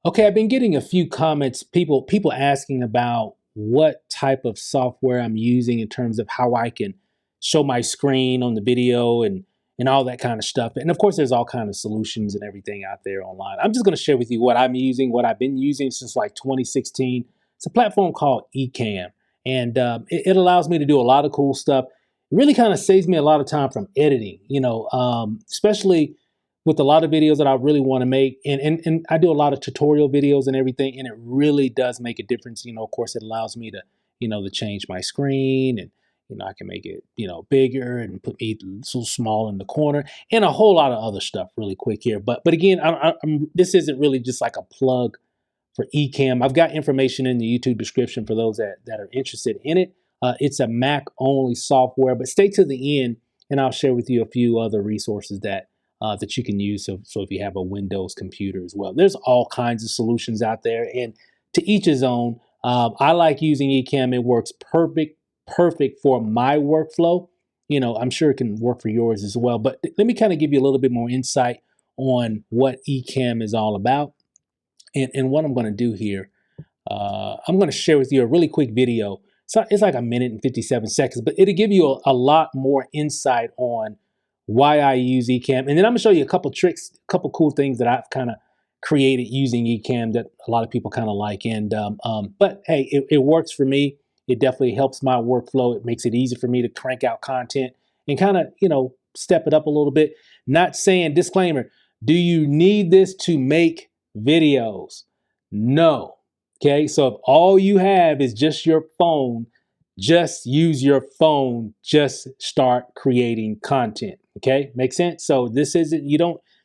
Okay, I've been getting a few comments, people asking about what type of software I'm using in terms of how I can show my screen on the video and all that kind of stuff. And of course, there's all kind of solutions and everything out there online. I'm just going to share with you what I'm using, what I've been using since like 2016. It's a platform called Ecamm, and it allows me to do a lot of cool stuff. It really kind of saves me a lot of time from editing, especially with a lot of videos that I really want to make. And I do a lot of tutorial videos and everything, and it really does make a difference. Of course, it allows me to change my screen, and, I can make it, bigger and put me so small in the corner and a whole lot of other stuff really quick here. But again, this isn't really just like a plug for Ecamm. I've got information in the YouTube description for those that are interested in it. It's a Mac only software, but stay to the end and I'll share with you a few other resources that you can use. So if you have a Windows computer as well, there's all kinds of solutions out there, and to each his own. I like using Ecamm. It works perfect for my workflow. I'm sure it can work for yours as well. But let me kind of give you a little bit more insight on what Ecamm is all about, and what I'm going to do here. I'm going to share with you a really quick video. So it's like a minute and 57 seconds, but it'll give you a lot more insight on why I use Ecamm. And then I'm gonna show you a couple tricks, a couple cool things that I've kind of created using Ecamm that a lot of people kind of like. And but hey, it works for me. It definitely helps my workflow. It makes it easy for me to crank out content and kind of, step it up a little bit. Not saying, disclaimer, do you need this to make videos? No. Okay, so if all you have is just your phone, just use your phone, just start creating content. Okay, makes sense? So this isn't,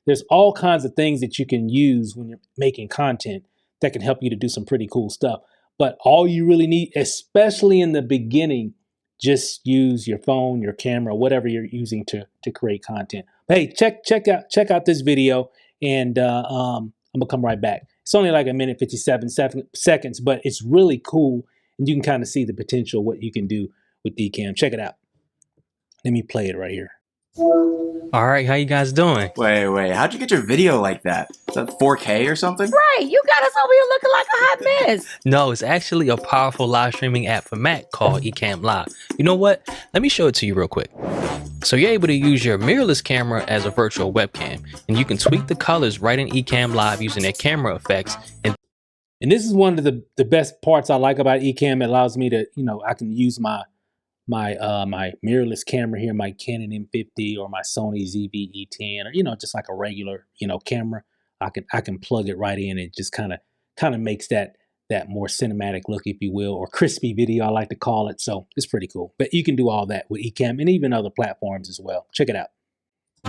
there's all kinds of things that you can use when you're making content that can help you to do some pretty cool stuff. But all you really need, especially in the beginning, just use your phone, your camera, whatever you're using to create content. But hey, check out this video, and I'm gonna come right back. It's only like a minute 57 seconds, but it's really cool, and you can kind of see the potential what you can do with Ecamm. Check it out. Let me play it right here. All right, how you guys doing? Wait, how'd you get your video like that? Is that 4K or something? Right, you got us over here looking like a hot mess. No, it's actually a powerful live streaming app for Mac called Ecamm Live. You know what? Let me show it to you real quick. So you're able to use your mirrorless camera as a virtual webcam, and you can tweak the colors right in Ecamm Live using their camera effects. And this is one of the best parts I like about Ecamm. It allows me to, I can use my mirrorless camera here, my Canon M50 or my Sony ZV-E10, or just like a regular camera. I can plug it right in. It just kind of makes that more cinematic look, if you will, or crispy video, I like to call it. So it's pretty cool. But you can do all that with Ecamm and even other platforms as well. Check it out.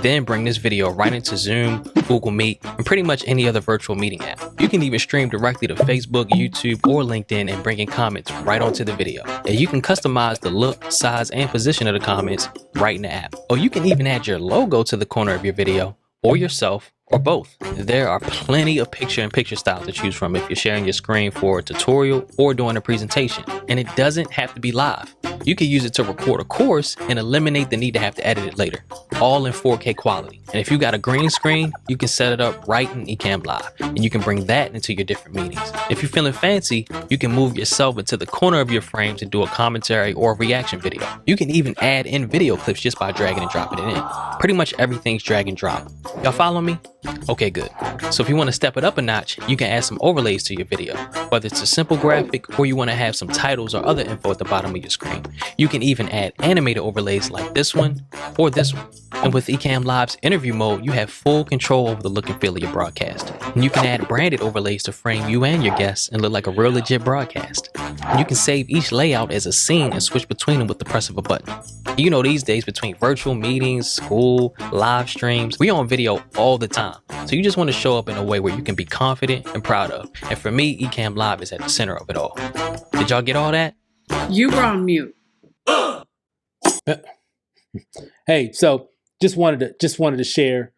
Then bring this video right into Zoom, Google Meet, and pretty much any other virtual meeting app. You can even stream directly to Facebook, YouTube, or LinkedIn and bring in comments right onto the video. And you can customize the look, size, and position of the comments right in the app. Or you can even add your logo to the corner of your video, or yourself, or both. There are plenty of picture-in-picture styles to choose from if you're sharing your screen for a tutorial or doing a presentation. And it doesn't have to be live. You can use it to record a course and eliminate the need to have to edit it later, all in 4K quality. And if you got a green screen, you can set it up right in Ecamm Live, and you can bring that into your different meetings. If you're feeling fancy, you can move yourself into the corner of your frame to do a commentary or a reaction video. You can even add in video clips just by dragging and dropping it in. Pretty much everything's drag and drop. Y'all follow me? Okay, good. So if you want to step it up a notch, you can add some overlays to your video, whether it's a simple graphic or you want to have some titles or other info at the bottom of your screen. You can even add animated overlays like this one or this one. And with Ecamm Live's interview mode, you have full control over the look and feel of your broadcast. And you can add branded overlays to frame you and your guests and look like a real legit broadcast. And you can save each layout as a scene and switch between them with the press of a button. You know, these days between virtual meetings, school, live streams, we on video all the time. So you just want to show up in a way where you can be confident and proud of. And for me, Ecamm Live is at the center of it all. Did y'all get all that? You were on mute. Hey, so just wanted to share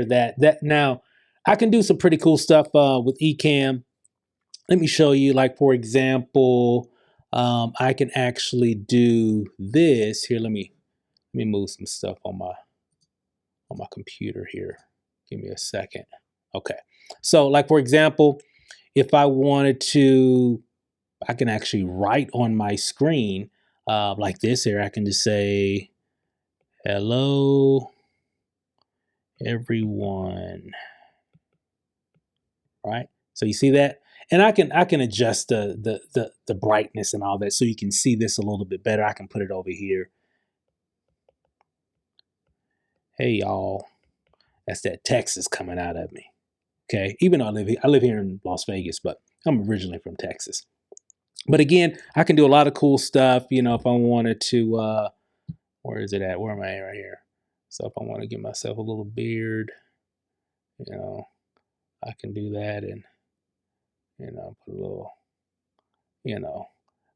that. Now I can do some pretty cool stuff with Ecamm. Let me show you. Like, for example, I can actually do this here. Let me move some stuff on my computer here. Give me a second. Okay. So like, for example, if I wanted to, I can actually write on my screen like this here. I can just say, hello, everyone. Right? So you see that? And I can adjust the brightness and all that so you can see this a little bit better. I can put it over here. Hey y'all, that's that Texas coming out of me. Okay, even though I live here in Las Vegas, but I'm originally from Texas. But again, I can do a lot of cool stuff. You know, if I wanted to, where is it at? Where am I at right here? So if I want to give myself a little beard, you know, I can do that and, you know, put a little, you know,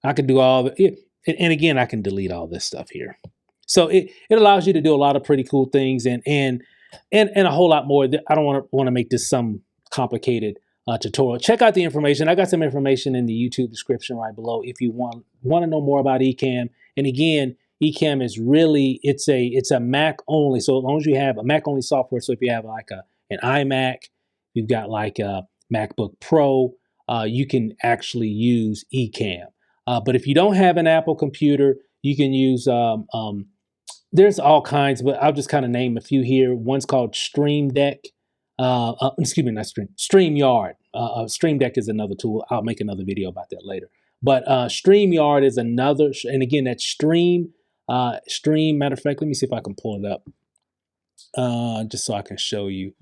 I can do all the, and again, I can delete all this stuff here. So it allows you to do a lot of pretty cool things and a whole lot more. I don't want to make this some complicated tutorial. Check out the information. I got some information in the YouTube description right below if you want to know more about Ecamm. And again, Ecamm is really it's a Mac only. So as long as you have a Mac only software, so if you have like an iMac, you've got like a MacBook Pro, you can actually use Ecamm. But if you don't have an Apple computer, you can use there's all kinds, but I'll just kind of name a few here. One's called Stream Deck. Excuse me, not StreamYard. Stream Deck is another tool. I'll make another video about that later. But StreamYard is another, and again, that's Stream. Matter of fact, let me see if I can pull it up, just so I can show you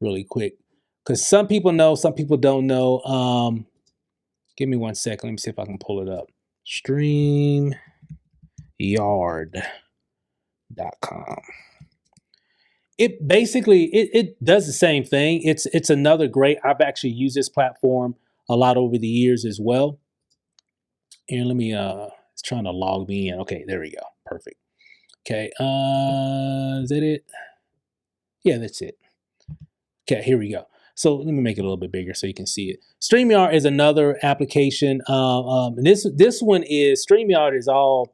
really quick. Because some people know, some people don't know. Give me 1 second. Let me see if I can pull it up. StreamYard.com. It basically it does the same thing. It's another great. I've actually used this platform a lot over the years as well. And let me it's trying to log me in. Okay, there we go. Perfect. Okay, is that it? Yeah, that's it. Okay, here we go. So let me make it a little bit bigger so you can see it. StreamYard is another application. And this one is StreamYard is all.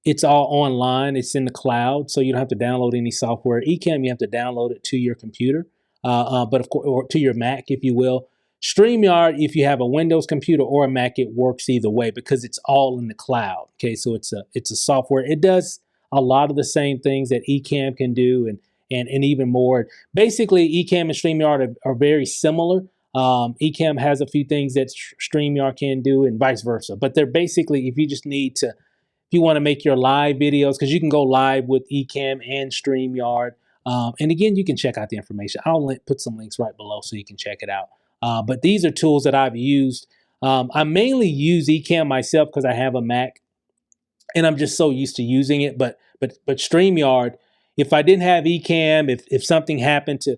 It's all online. It's in the cloud, so you don't have to download any software. Ecamm, you have to download it to your computer, but of course, or to your Mac, if you will. StreamYard, if you have a Windows computer or a Mac, it works either way because it's all in the cloud. Okay, so it's a software. It does a lot of the same things that Ecamm can do, and even more. Basically, Ecamm and StreamYard are very similar. Ecamm has a few things that StreamYard can do, and vice versa. But they're basically, if you just need to. If you want to make your live videos, because you can go live with Ecamm and StreamYard. And again, you can check out the information. I'll put some links right below so you can check it out. But these are tools that I've used. I mainly use Ecamm myself because I have a Mac and I'm just so used to using it. But StreamYard, if I didn't have Ecamm, if something happened to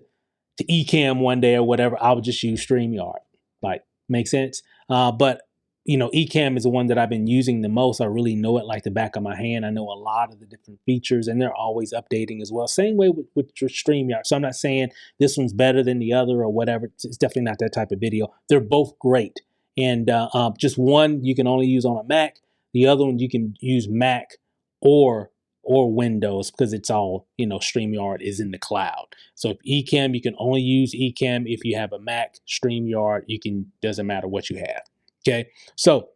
Ecamm one day or whatever, I would just use StreamYard. Like, make sense? But you know, Ecamm is the one that I've been using the most. I really know it like the back of my hand. I know a lot of the different features, and they're always updating as well. Same way with StreamYard. So I'm not saying this one's better than the other or whatever. It's definitely not that type of video. They're both great. And just one you can only use on a Mac. The other one you can use Mac or Windows because it's all, you know, StreamYard is in the cloud. So if Ecamm, you can only use Ecamm. If you have a Mac, StreamYard, doesn't matter what you have. Okay, so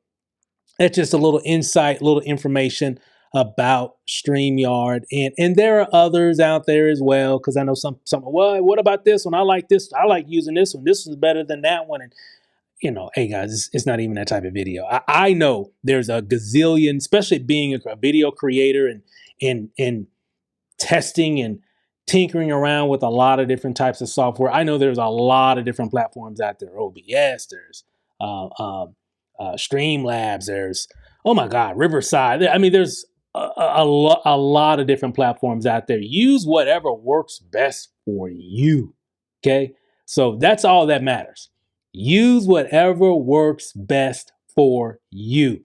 that's just a little insight, little information about StreamYard, and there are others out there as well. Because I know some. Well, what about this one? I like this. I like using this one. This is better than that one. And you know, hey guys, it's not even that type of video. I know there's a gazillion, especially being a video creator and testing and tinkering around with a lot of different types of software. I know there's a lot of different platforms out there. OBS, there's Streamlabs, there's, oh my God, Riverside. I mean, there's a lot of different platforms out there. Use whatever works best for you. Okay. So that's all that matters. Use whatever works best for you.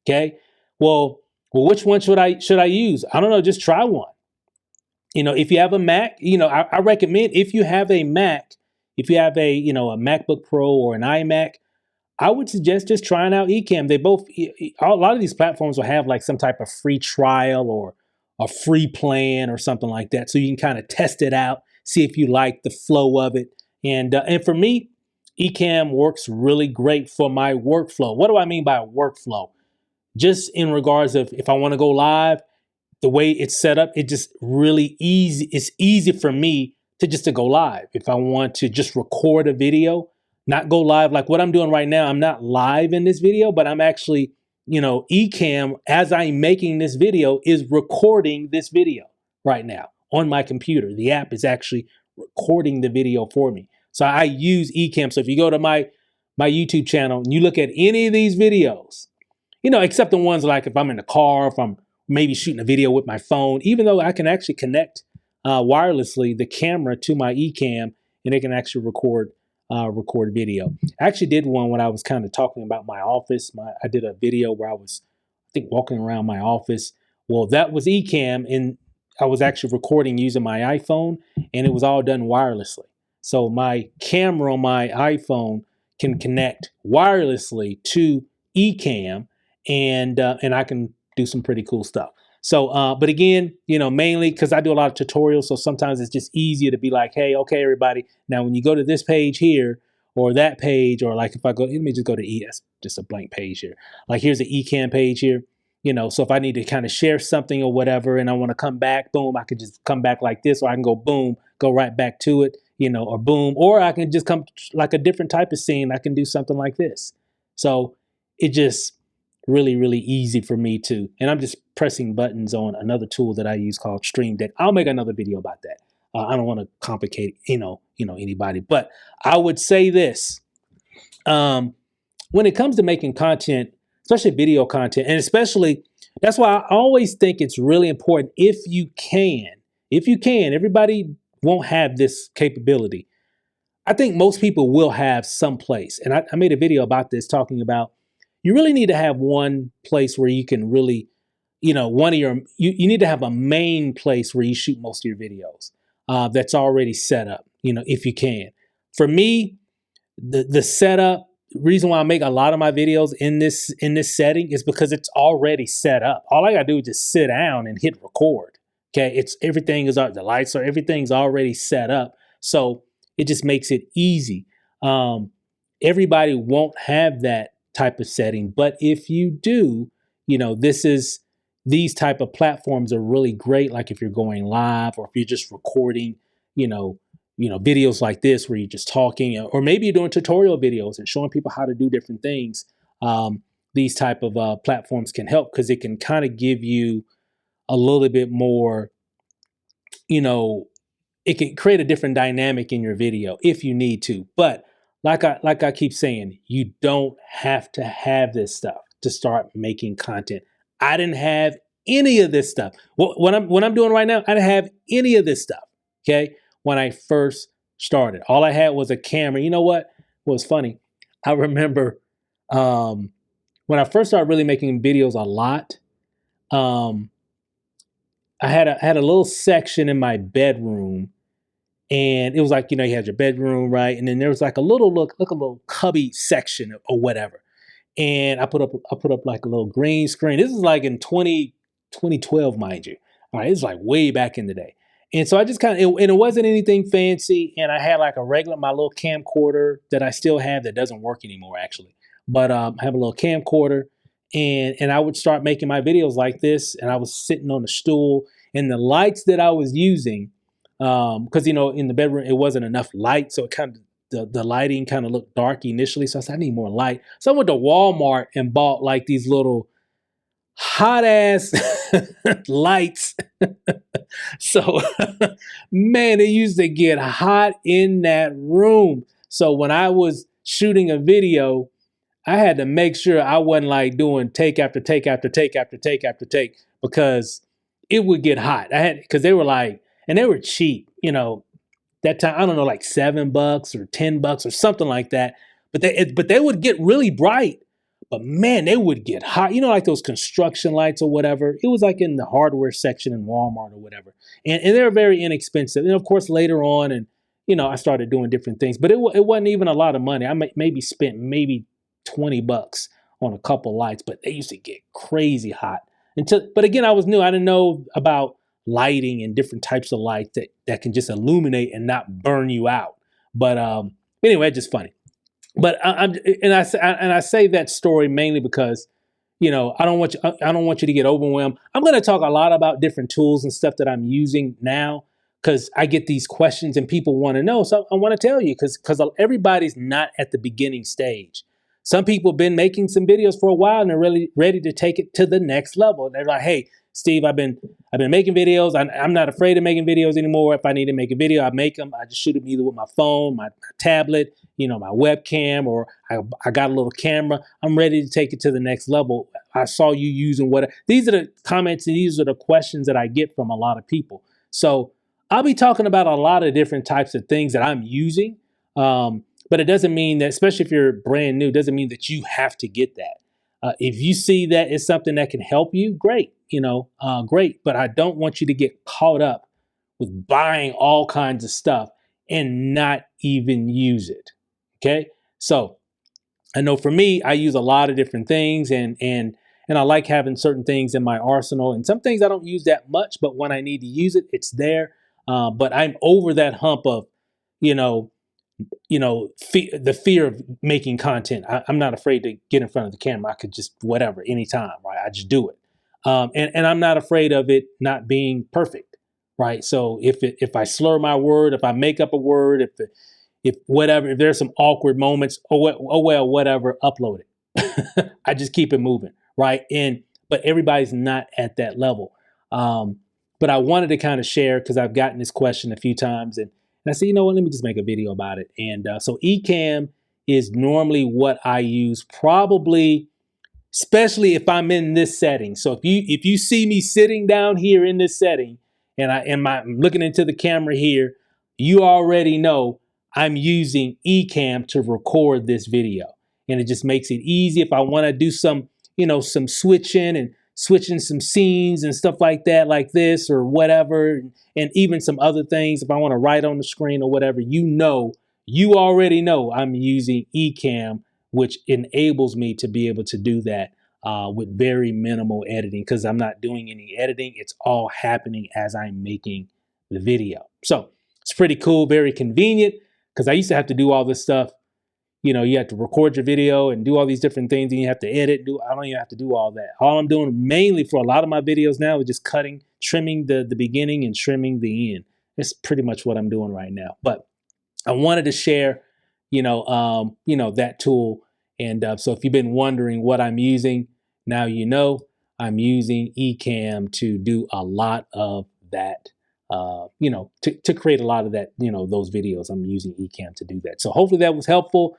Okay. Well, which one should I use? I don't know. Just try one. You know, if you have a Mac, you know, I recommend if you have a Mac, if you have a MacBook Pro or an iMac, I would suggest just trying out Ecamm. They both, a lot of these platforms will have like some type of free trial or a free plan or something like that. So you can kind of test it out, see if you like the flow of it. And for me, Ecamm works really great for my workflow. What do I mean by workflow? Just in regards of if I want to go live, the way it's set up, it just really easy. It's easy for me to go live. If I want to just record a video, not go live like what I'm doing right now. I'm not live in this video, but I'm actually, Ecamm as I'm making this video is recording this video right now on my computer. The app is actually recording the video for me. So I use Ecamm. So if you go to my YouTube channel and you look at any of these videos, except the ones like if I'm in the car, if I'm maybe shooting a video with my phone, even though I can actually connect wirelessly the camera to my Ecamm and it can actually record video. I actually did one when I was kind of talking about my office. I did a video where I was, I think, walking around my office. Well, that was Ecamm, and I was actually recording using my iPhone, and it was all done wirelessly. So my camera on my iPhone can connect wirelessly to Ecamm, and I can do some pretty cool stuff. So, but again, mainly because I do a lot of tutorials, so sometimes it's just easier to be like, hey, okay, everybody, now when you go to this page here or that page, or like if I go, let me just go to that's just a blank page here. Like here's the Ecamm page here. So if I need to kind of share something or whatever, and I want to come back, boom, I could just come back like this, or I can go boom, go right back to it, or boom, or I can just come like a different type of scene. I can do something like this. So it just really, really easy for me to, and I'm just pressing buttons on another tool that I use called Stream Deck. I'll make another video about that. I don't want to complicate, anybody, but I would say this, when it comes to making content, especially video content, and especially, that's why I always think it's really important if you can, everybody won't have this capability. I think most people will have some place. And I made a video about this talking about you really need to have one place where you can really, you need to have a main place where you shoot most of your videos that's already set up, if you can. For me, the setup, reason why I make a lot of my videos in this setting is because it's already set up. All I gotta do is just sit down and hit record. Okay, everything is the lights are everything's already set up, so it just makes it easy. Everybody won't have that type of setting, but if you do, these type of platforms are really great. Like if you're going live or if you're just recording, videos like this where you're just talking, or maybe you're doing tutorial videos and showing people how to do different things. These type of platforms can help because it can kind of give you a little bit more, it can create a different dynamic in your video if you need to. But like I keep saying, you don't have to have this stuff to start making content. I didn't have any of this stuff. What I'm doing right now, I didn't have any of this stuff. Okay, when I first started, all I had was a camera. You know what was funny? I remember when I first started really making videos a lot. I had a little section in my bedroom. And it was like, you had your bedroom, right? And then there was like a little cubby section or whatever. And I put up like a little green screen. This is like in 2012, mind you. All right, it's like way back in the day. And so I just and it wasn't anything fancy. And I had like my little camcorder that I still have that doesn't work anymore actually. But I have a little camcorder, and I would start making my videos like this. And I was sitting on a stool, and the lights that I was using, because in the bedroom it wasn't enough light, so it kind of the lighting kind of looked dark initially. So I said I need more light. So I went to Walmart and bought like these little hot ass lights. So man, it used to get hot in that room. So when I was shooting a video, I had to make sure I wasn't like doing take after take after take after take after take, because it would get hot. Because they were like, and they were cheap, that time, I don't know, like $7 or $10 or something like that. But they would get really bright. But man, they would get hot. Like those construction lights or whatever. It was like in the hardware section in Walmart or whatever. And they were very inexpensive. And of course, later on, and I started doing different things. But it wasn't even a lot of money. I maybe spent maybe $20 on a couple lights, but they used to get crazy hot. But again, I was new. I didn't know about lighting and different types of light that can just illuminate and not burn you out. But anyway, just funny. but I say that story mainly because, I don't want you to get overwhelmed. I'm going to talk a lot about different tools and stuff that I'm using now because I get these questions and people want to know. So I want to tell you because everybody's not at the beginning stage. Some people have been making some videos for a while and they're really ready to take it to the next level. They're like, "Hey, Steve, I've been making videos. I'm not afraid of making videos anymore. If I need to make a video, I make them. I just shoot them either with my phone, my tablet, my webcam, or I got a little camera. I'm ready to take it to the next level. I saw you using what." These are the comments and these are the questions that I get from a lot of people. So I'll be talking about a lot of different types of things that I'm using. But it doesn't mean that, especially if you're brand new, doesn't mean that you have to get that. If you see that it's something that can help you, great, great. But I don't want you to get caught up with buying all kinds of stuff and not even use it. Okay. So I know for me, I use a lot of different things and I like having certain things in my arsenal and some things I don't use that much, but when I need to use it, it's there. But I'm over that hump of, you know, the fear of making content. I'm not afraid to get in front of the camera. I could just whatever, anytime, right? I just do it. And I'm not afraid of it not being perfect, right? So if I slur my word, if I make up a word, if whatever, if there's some awkward moments, oh well, whatever, upload it. I just keep it moving, right? But everybody's not at that level. But I wanted to kind of share because I've gotten this question a few times, and I said, you know what, let me just make a video about it. And so Ecamm is normally what I use, probably, especially if I'm in this setting. So if you see me sitting down here in this setting, and I'm looking into the camera here, you already know I'm using Ecamm to record this video, and it just makes it easy if I want to do some some switching some scenes and stuff like that, like this or whatever, and even some other things. If I want to write on the screen or whatever, you already know I'm using Ecamm, which enables me to be able to do that with very minimal editing because I'm not doing any editing. It's all happening as I'm making the video. So it's pretty cool, very convenient because I used to have to do all this stuff. You have to record your video and do all these different things and you have to edit. I don't even have to do all that. All I'm doing mainly for a lot of my videos now is just trimming the beginning and trimming the end. It's pretty much what I'm doing right now. But I wanted to share, that tool. And so if you've been wondering what I'm using, now I'm using Ecamm to do a lot of that. To create a lot of that, those videos. I'm using Ecamm to do that. So hopefully that was helpful.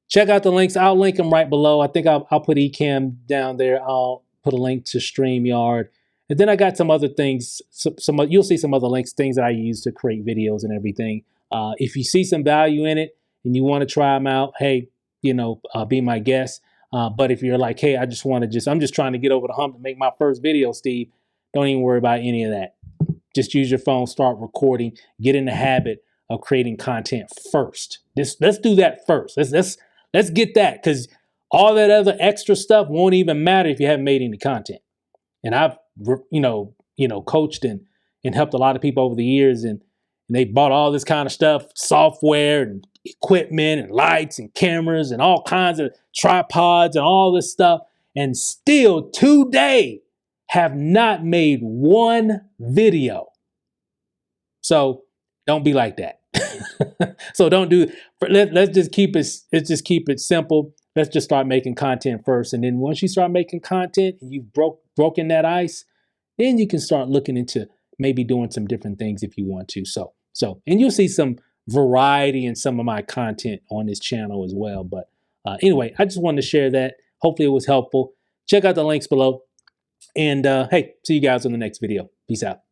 Check out the links. I'll link them right below. I think I'll put Ecamm down there. I'll put a link to StreamYard. And then I got some other things. You'll see some other links, things that I use to create videos and everything. If you see some value in it and you want to try them out, hey, be my guest. But if you're like, hey, I'm just trying to get over the hump to make my first video, Steve, don't even worry about any of that. Just use your phone, start recording, get in the habit of creating content first. Let's do that first. Let's get that, because all that other extra stuff won't even matter if you haven't made any content. And I've coached and helped a lot of people over the years, and they bought all this kind of stuff, software and equipment and lights and cameras and all kinds of tripods and all this stuff, and still today have not made one video. So don't be like that. So don't do. Let's just keep it simple. Let's just start making content first, and then once you start making content and you've broken that ice, then you can start looking into maybe doing some different things if you want to. So and you'll see some variety in some of my content on this channel as well. But anyway, I just wanted to share that. Hopefully it was helpful. Check out the links below. And hey, see you guys on the next video. Peace out.